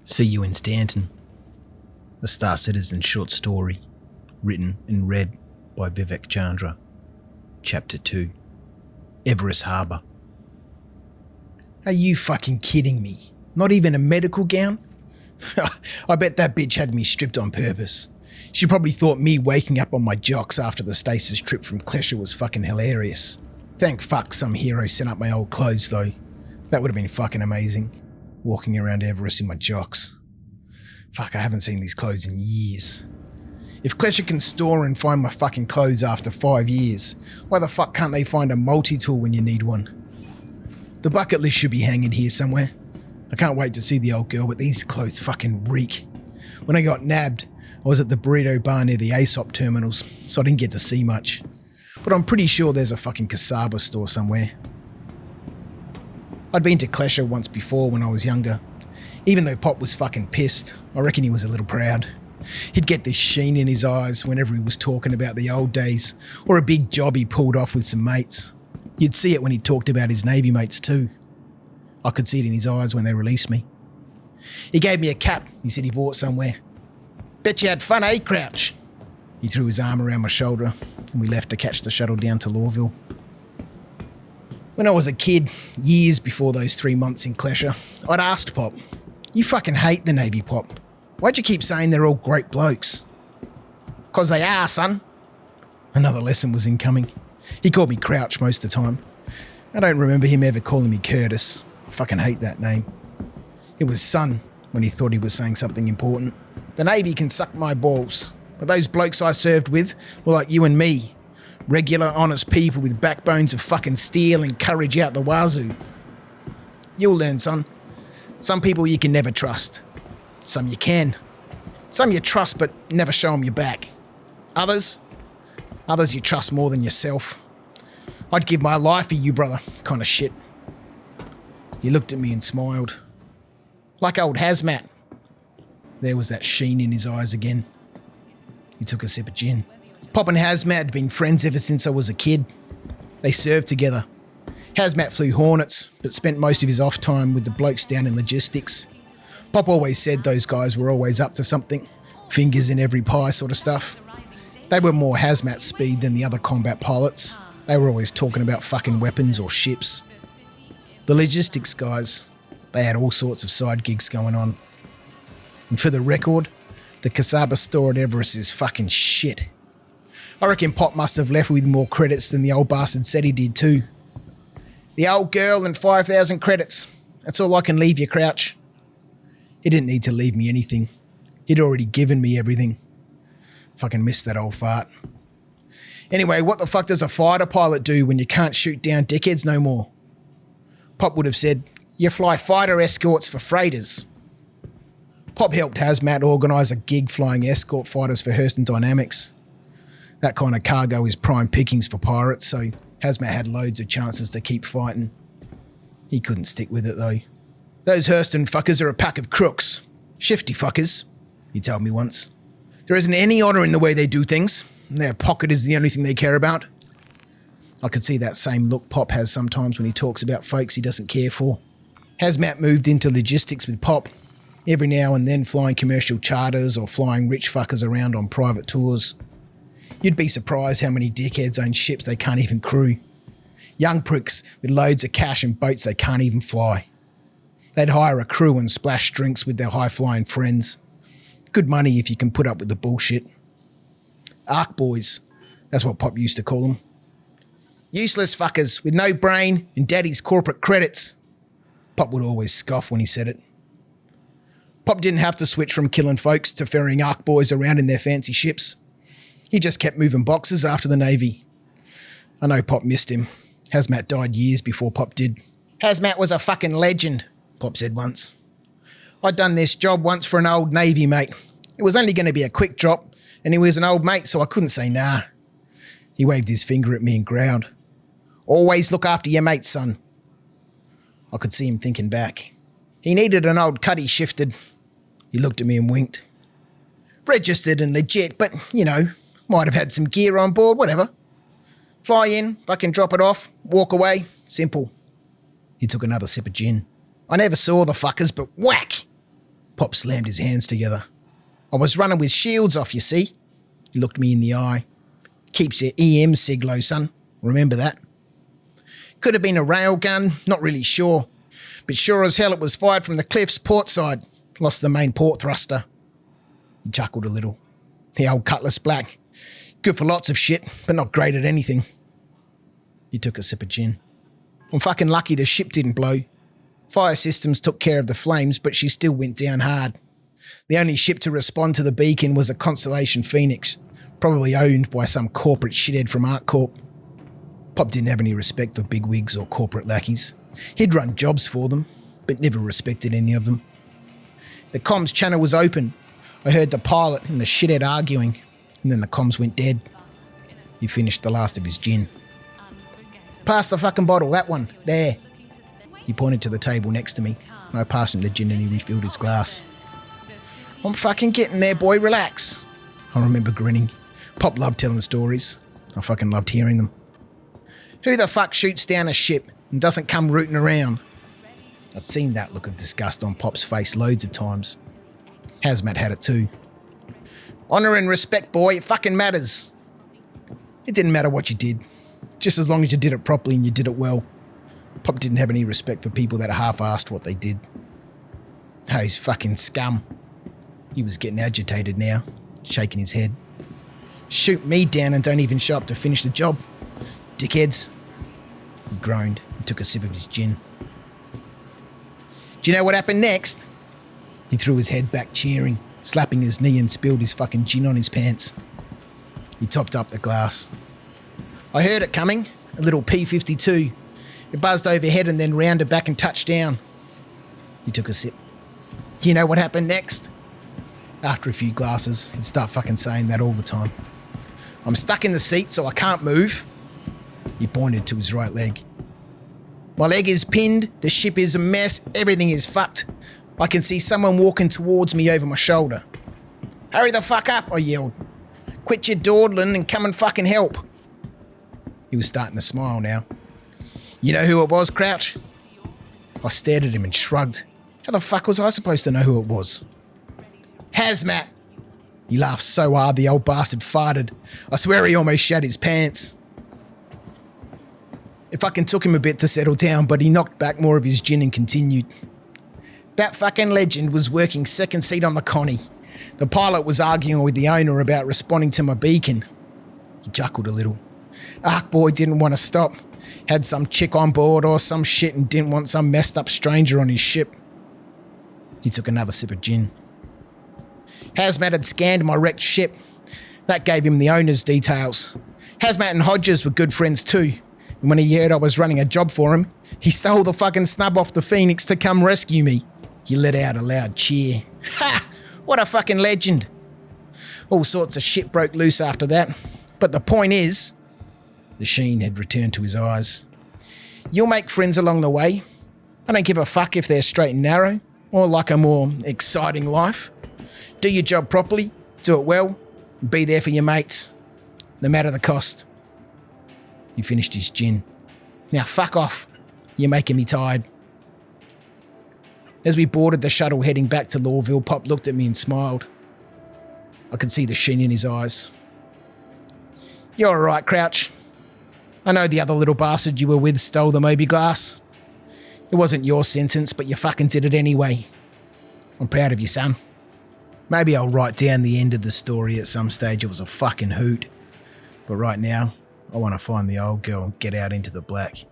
See You in Stanton, a Star Citizen short story, written and read by Vivek Chandra. Chapter 2, Everest Harbour. Are you fucking kidding me? Not even a medical gown? I bet that bitch had me stripped on purpose. She probably thought me waking up on my jocks after the stasis trip from Klesha was fucking hilarious. Thank fuck some hero sent up my old clothes though. That would have been fucking amazing. Walking around Everest in my jocks. Fuck, I haven't seen these clothes in years. If Klesha can store and find my fucking clothes after 5 years, why the fuck can't they find a multi-tool when you need one? The bucket list should be hanging here somewhere. I can't wait to see the old girl, but these clothes fucking reek. When I got nabbed, I was at the burrito bar near the ASOP terminals, so I didn't get to see much. But I'm pretty sure there's a fucking Kasaba store somewhere. I'd been to Klesha once before when I was younger. Even though Pop was fucking pissed, I reckon he was a little proud. He'd get this sheen in his eyes whenever he was talking about the old days, or a big job he pulled off with some mates. You'd see it when he talked about his Navy mates too. I could see it in his eyes when they released me. He gave me a cap he said he bought somewhere. Bet you had fun, eh, Crouch? He threw his arm around my shoulder and we left to catch the shuttle down to Lawville. When I was a kid, years before those 3 months in Klesha, I'd asked Pop, "You fucking hate the Navy, Pop. Why'd you keep saying they're all great blokes?" "'Cause they are, son." Another lesson was incoming. He called me Crouch most of the time. I don't remember him ever calling me Curtis. I fucking hate that name. It was son when he thought he was saying something important. The Navy can suck my balls, but those blokes I served with were like you and me. Regular, honest people with backbones of fucking steel and courage out the wazoo. You'll learn, son. Some people you can never trust. Some you can. Some you trust but never show them your back. Others you trust more than yourself. I'd give my life for you, brother, kind of shit. He looked at me and smiled. Like old Hazmat. There was that sheen in his eyes again. He took a sip of gin. Pop and Hazmat had been friends ever since I was a kid. They served together. Hazmat flew Hornets, but spent most of his off time with the blokes down in logistics. Pop always said those guys were always up to something. Fingers in every pie sort of stuff. They were more Hazmat speed than the other combat pilots. They were always talking about fucking weapons or ships. The logistics guys, they had all sorts of side gigs going on. And for the record, the Kasaba store at Everest is fucking shit. I reckon Pop must have left with more credits than the old bastard said he did too. The old girl and 5,000 credits. That's all I can leave you, Crouch. He didn't need to leave me anything. He'd already given me everything. Fucking missed that old fart. Anyway, what the fuck does a fighter pilot do when you can't shoot down dickheads no more? Pop would have said, "You fly fighter escorts for freighters." Pop helped Hazmat organise a gig flying escort fighters for Hurston Dynamics. That kind of cargo is prime pickings for pirates, so Hazmat had loads of chances to keep fighting. He couldn't stick with it though. "Those Hurston fuckers are a pack of crooks. Shifty fuckers," he told me once. "There isn't any honour in the way they do things. Their pocket is the only thing they care about." I could see that same look Pop has sometimes when he talks about folks he doesn't care for. Hazmat moved into logistics with Pop, every now and then flying commercial charters or flying rich fuckers around on private tours. You'd be surprised how many dickheads own ships they can't even crew. Young pricks with loads of cash and boats they can't even fly. They'd hire a crew and splash drinks with their high-flying friends. Good money if you can put up with the bullshit. Arc boys, that's what Pop used to call them. Useless fuckers with no brain and daddy's corporate credits. Pop would always scoff when he said it. Pop didn't have to switch from killing folks to ferrying Arc boys around in their fancy ships. He just kept moving boxes after the Navy. I know Pop missed him. Hazmat died years before Pop did. "Hazmat was a fucking legend," Pop said once. "I'd done this job once for an old Navy mate. It was only going to be a quick drop, and he was an old mate, so I couldn't say nah." He waved his finger at me and growled, "Always look after your mates, son." I could see him thinking back. He needed an old cuddy shifted. He looked at me and winked. "Registered and legit, but, you know, might have had some gear on board, whatever. Fly in, fucking drop it off, walk away, simple." He took another sip of gin. "I never saw the fuckers, but whack! Pop slammed his hands together. I was running with shields off, you see. He looked me in the eye. Keeps your EM sig low, son. Remember that. Could have been a rail gun, not really sure. But sure as hell it was fired from the cliff's port side. Lost the main port thruster. He chuckled a little. The old Cutlass Black. Good for lots of shit, but not great at anything. He took a sip of gin. I'm fucking lucky the ship didn't blow. Fire systems took care of the flames, but she still went down hard. The only ship to respond to the beacon was a Constellation Phoenix, probably owned by some corporate shithead from ArcCorp. Pop didn't have any respect for bigwigs or corporate lackeys. He'd run jobs for them, but never respected any of them. The comms channel was open. I heard the pilot and the shithead arguing, and then the comms went dead. He finished the last of his gin. Pass the fucking bottle, that one, there. He pointed to the table next to me. I passed him the gin and he refilled his glass. I'm fucking getting there, boy, relax. I remember grinning. Pop loved telling stories. I fucking loved hearing them. Who the fuck shoots down a ship and doesn't come rooting around? I'd seen that look of disgust on Pop's face loads of times. Hazmat had it too. Honour and respect, boy, it fucking matters. It didn't matter what you did, just as long as you did it properly and you did it well. Pop didn't have any respect for people that half-assed what they did. Oh, he's fucking scum. He was getting agitated now, shaking his head. Shoot me down and don't even show up to finish the job. Dickheads. He groaned and took a sip of his gin. Do you know what happened next? He threw his head back cheering, slapping his knee and spilled his fucking gin on his pants. He topped up the glass. I heard it coming, a little P-52. It buzzed overhead and then rounded back and touched down. He took a sip. You know what happened next? After a few glasses, he'd start fucking saying that all the time. I'm stuck in the seat so I can't move. He pointed to his right leg. My leg is pinned, the ship is a mess, everything is fucked. I can see someone walking towards me over my shoulder. Hurry the fuck up, I yelled. Quit your dawdling and come and fucking help. He was starting to smile now. You know who it was, Crouch? I stared at him and shrugged. How the fuck was I supposed to know who it was? Hazmat! He laughed so hard the old bastard farted. I swear he almost shat his pants. It fucking took him a bit to settle down, but he knocked back more of his gin and continued. That fucking legend was working second seat on the Connie. The pilot was arguing with the owner about responding to my beacon. He chuckled a little. Arc Boy didn't want to stop. Had some chick on board or some shit and didn't want some messed up stranger on his ship. He took another sip of gin. Hazmat had scanned my wrecked ship. That gave him the owner's details. Hazmat and Hodges were good friends too. And when he heard I was running a job for him, he stole the fucking snub off the Phoenix to come rescue me. He let out a loud cheer. Ha! What a fucking legend. All sorts of shit broke loose after that. But the point is, the sheen had returned to his eyes. You'll make friends along the way. I don't give a fuck if they're straight and narrow or like a more exciting life. Do your job properly, do it well, and be there for your mates, no matter the cost. He finished his gin. Now fuck off. You're making me tired. As we boarded the shuttle heading back to Lawville, Pop looked at me and smiled. I could see the sheen in his eyes. You're all right, Crouch. I know the other little bastard you were with stole the Moby glass. It wasn't your sentence, but you fucking did it anyway. I'm proud of you, son. Maybe I'll write down the end of the story at some stage. It was a fucking hoot. But right now, I want to find the old girl and get out into the black.